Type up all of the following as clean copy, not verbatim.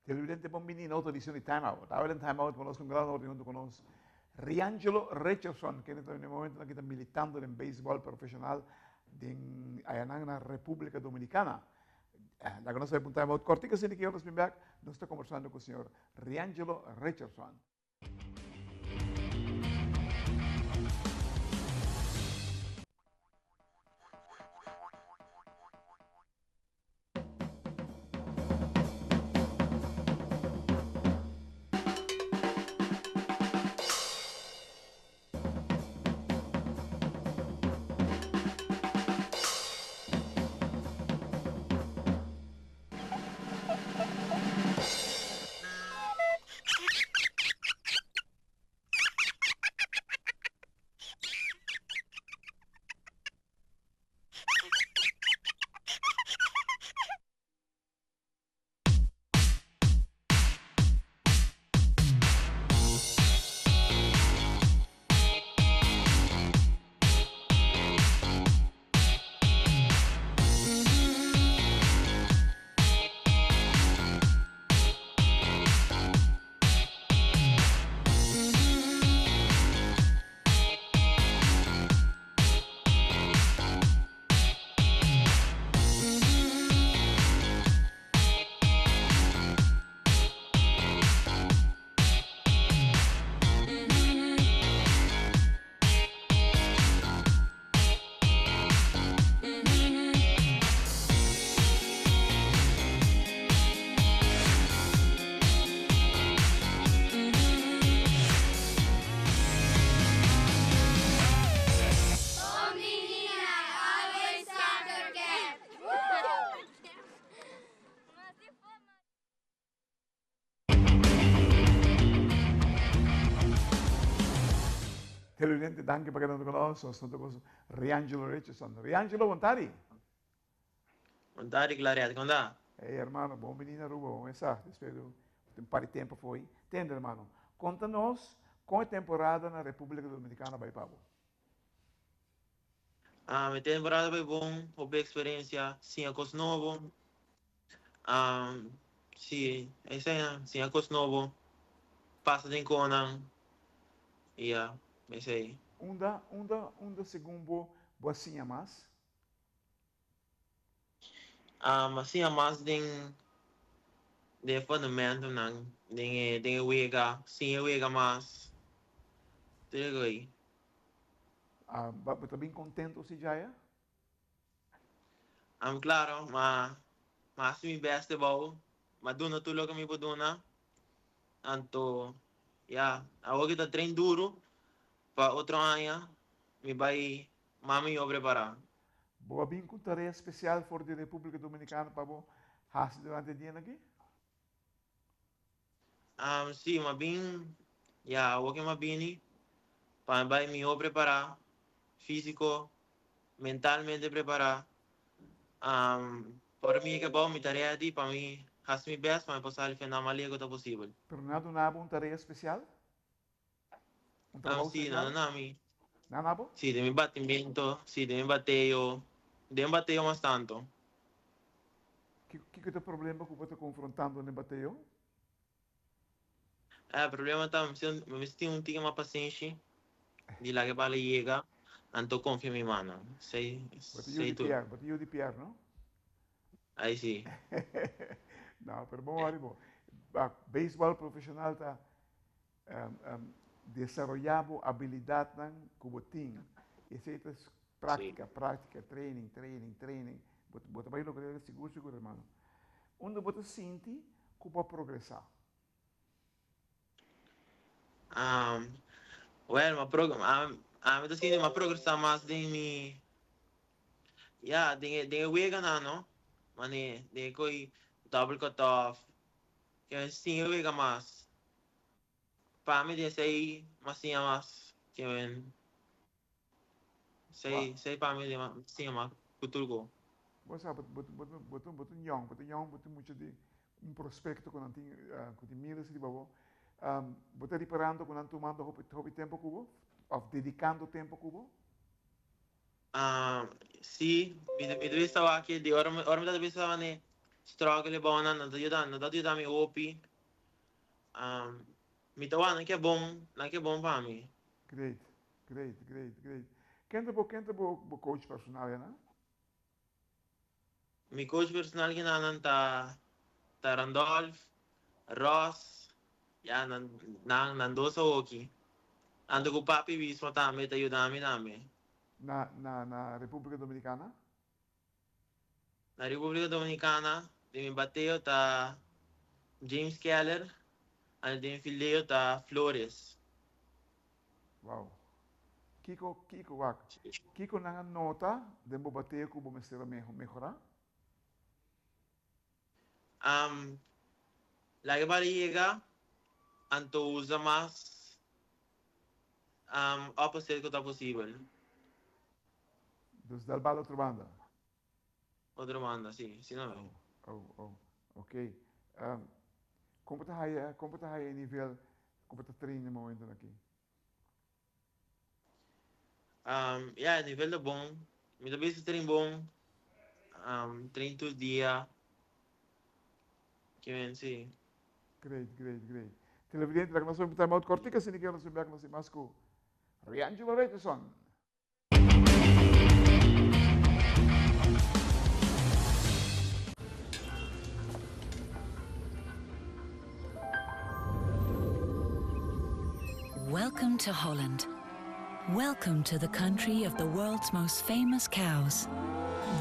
Televidente Bombini, nota edizione Time Out. Ahora en Time Out conosco un gran ordine con Riangelo Richardson, che en el momento está militando en béisbol profesional allá en la República Dominicana. La conoce de Time Out cortica, sin que yo nos está conversando con el señor Riangelo Richardson. Televidente, danke per aver conosciuto, sono con Riangelo Richardson. Riangelo, Montari. Montari, clareado, ¿cómo anda? Hey, hermano, bom menino Aruba, como está? Espero que um par de tempo foi. Entende, hermano? Conta-nos como é a temporada na República Dominicana vai Pablo. Mi temporada fue bom, houve experiência, sim, coisa novo. Sim, é isso aí, sim, coisa novo. Passa de Conan, yeah, é isso aí. Segundo, boacinha mais. Assim, mais de fundamento, não, de wega, sim, wega mais. Tudo aí. Está bem contente, se já é? Claro, mas mi basketball, mas duna tulo kami po duna. Anto, yeah, ako kita train duro, pa outro ano, me vai, mami eu preparar. Boa bem com tarefa especial for de República Dominicana para o hacer durante o dia aqui? Sim, mas bem, yeah, ako que mabini, pa vai me eu preparar, físico, mentalmente preparar. Por mim que bom, me tarefa di, pa mim, has mi best, pa me passar o final mais legal possível. Pero nada, não uma tarefa especial? Trabalho Sim, especial? nada, nami. Não, nada? Sì, de mi battimento, sì, de mi batteo mas tanto. Que é o problema que você está confrontando no bateio? Il problema è che mi sento un tigre ma paziente, di là che vale llega, anto confia mi mano. Sei tu. Bateu de piar, não? Aí sì. Não, pero bom, ánimo. Béisbol profissional está desarrollando habilidade que você tem. Isso é Sì. prática, training. Você vai lograr seguro, irmão. Onde você sente que pode progressar? Well, mi sento ma progressa mas di mi, yeah, di wega na, no? Ma ne, di coi double cut off, che sì, wega mas. Pa mi di sei, ma sì, mas, che sei pa mi di ma, sì, ma, kutulgo. Você sabe, você muito de prospecto com anti, com miras de babo. Você reparando com antu mando hobby tempo cubo, of dedicando tempo cubo. Sì, mi devi stare anche di ora mi devi stare ne struggle ba na ayuda mi opi. Mi tawan na ke bom pa mi. Great, great, great, great. Kent bo coach personal, ya, na? Mi coach personal ginanan ta Randolph, Ross, ya nando sa hockey. Ando ko papi mismo tami tayo dami. Na República Dominicana? Na República Dominicana, di mi bateo ta James Keller, ano din fileo ta Flores. Wow. Wak. Kiko nangan nota, den bo bateo ko bo mesera mejora? Lagi ba llega, anto usa mas opposite ko ta possible. Dus dal balo outra banda. Outra manda, sì, no. Ok. Como está aí nível, como está treino no momento aqui? Yeah, nível de bom. Mi da base trein bom. Trein todo dia. Que men, sim. Great, great, great. Televidente, la nós vamos out cortica, se ninguém nós vamos nós mais com Riangelo Richardson. Welcome to Holland. Welcome to the country of the world's most famous cows.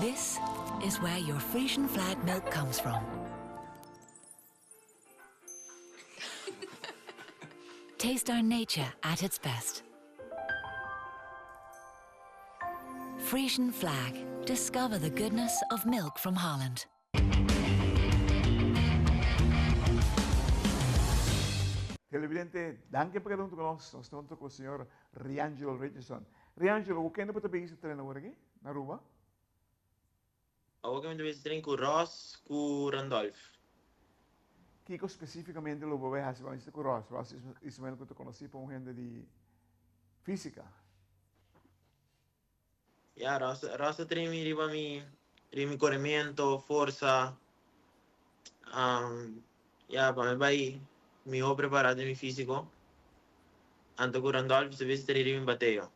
This is where your Frisian flag milk comes from. Taste our nature at its best. Frisian flag. Discover the goodness of milk from Holland. Televidente, danke per pergunta con nós estamos com o senhor Riangelo Richardson. Riangelo, o que ainda pode pedir esse treinador aqui, na Aruba? Ako kami da base trein com Ross, com Randolph. Kiko especificamente lo voy a hacer con Ross. Ross es menos que te conocí por un gente de física. Yeah, Ross trein mi riba mi corrimiento, forza. Yeah, pa me bai mi ho preparado mi fisico. Anto con Randolph se base trein mi bateo.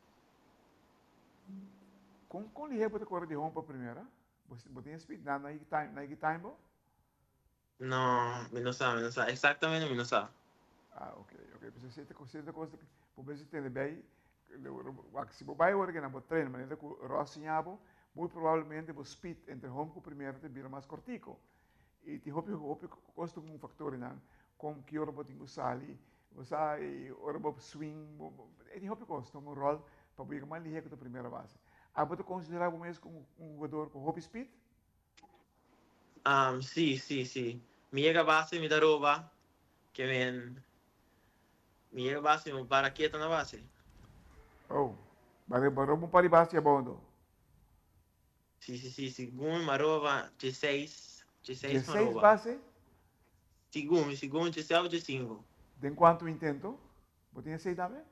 Com ligeiro para correr de rompa primeira? Você tem speed na time bo? No, mi no sa. Exactamente mi no sa. Ah, ok. Pues se te coisa que por vezes tem bem, se você vai agora que na treino, mas com Ross sinhabo, muito provavelmente o speed entre home com primeira te vira mais cortico. E te hope custa um fator não, com que hora botinho sali, você hora bo swing, e te hope custa um rol para vir mais ligeiro que a primeira base. Ah, você considerava mesmo como jogador com hope speed? Sì. Mi llega base, mi da roba, che mi llega base, mi para quieta na base. Oh, baru mo pari base ya bondo. Sì, gumi ma roba, C6 ma 16 roba. base, Sì, gumi, C6 o C5. de quanto intento? Você tinha 6 também?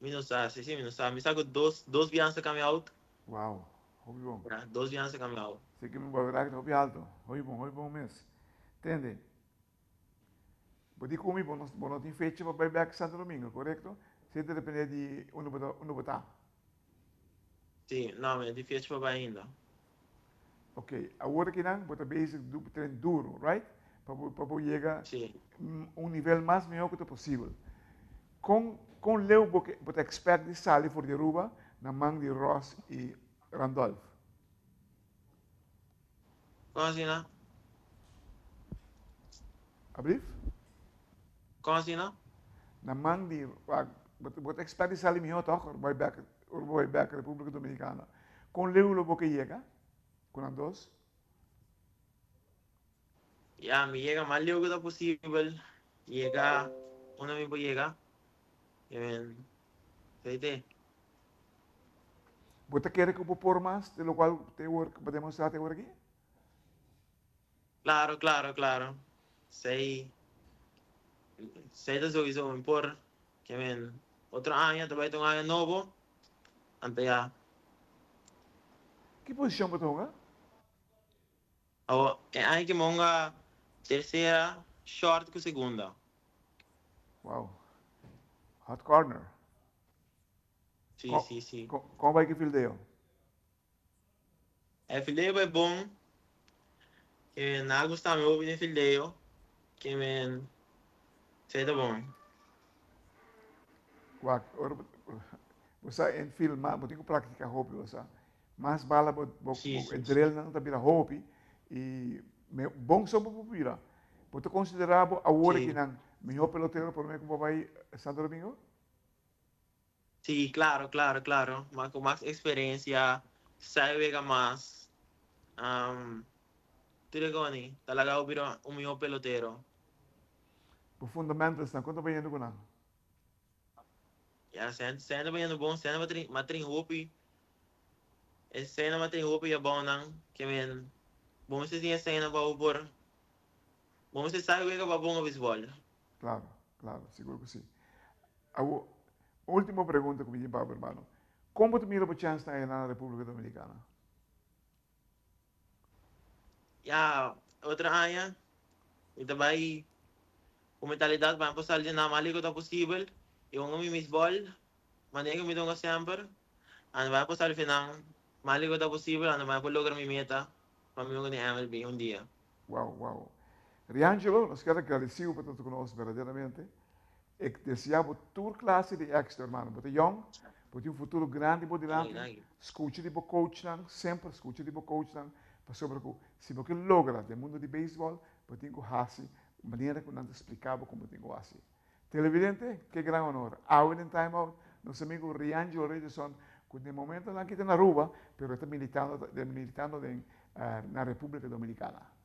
Mi non sa, sì, mi non sa. Mi sa che dos vianze cambia out. Uau, hobby bom. Dos vianze cambia out. Sei que me vai que hobby alto. Hobby bom mesmo. Entende? Pode comer, não tem fecha para ir back Santo Domingo, correto? Sempre depende de onde botar. Sì, no, mi è difficile papà ainda. Ok, agora que não, você basic do treino duro, right? Para chegar Sì. nível mais melhor que possível. Com Leo, você expect de sair for de Aruba, na mão de Ross e Randolph. Come si no? Abrief? Come si no? Na mão de... Você expect de sair melhor, toch? Vai back República Dominicana. Com Leo, você chega? Com as duas? Ya, mi llega más lejos que posible. Llega, uno mismo llega. Fíjate. ¿Você quer que eu por mais, de lo qual podemos mostrar agora aqui? Claro. Sei da sowieso impor. Que otro año, te vai ter um ano novo. Ante ya. Que posição você joga? Hay que monga tercera, short con segunda. Wow. Hot corner. Sim, sim, sim. Como vai que fildeo? É filho é bom, que na gusta meu bem filho, que men seja bom. Wak, você em filmar, você tem que praticar hobby, você. Mas bala, Sim, sim, sim. drill não tá vira hobby e bom só para vira. Você considerava a hora que Sim, não melhor pelotero por mim como vai Santo Domingo? sim, claro, claro, claro. Mas com mais experiência, sabe mais. Tudo goni, talaga ako biro umiho pelotero. Por fundamentos, não quanto vai indo com não? Ya, sen ba yan bong, sen matring hupi. Sen matring hupi ya bong nang, kemen, bom se tinha sen ba upor. Bom se sabe que ba bom a bisbol. Claro, claro, seguro que sim. A última pergunta que me diz, hermano. Como tu mira a chance na República Dominicana? Ya, outra área, ita ba ay, kung mentalidad ba po saldi na mali ko ta possible, yung umi misbol, manig mi dong sempre, ano ba po saldi finang, mali ko ta possible, ano ba po lugar mi meta, pamilong ni MLB um dia. Uau, uau. Riangelo, nós queremos agradecer por estar conosco verdadeiramente. E desejamos toda classe de éxito, hermano. Você é young, você tem um futuro grande por Nagi, diante. nagi. Escute de coach, sempre escute de coach. Para sobre que, se você logra no mundo de beisebol, você tem que fazer de maneira que nós explicava como tem que fazer. Televidente, que grande honor. Out in time out, nosso amigo Riangelo Redison, que de momento não está na Aruba, mas está militando na República Dominicana.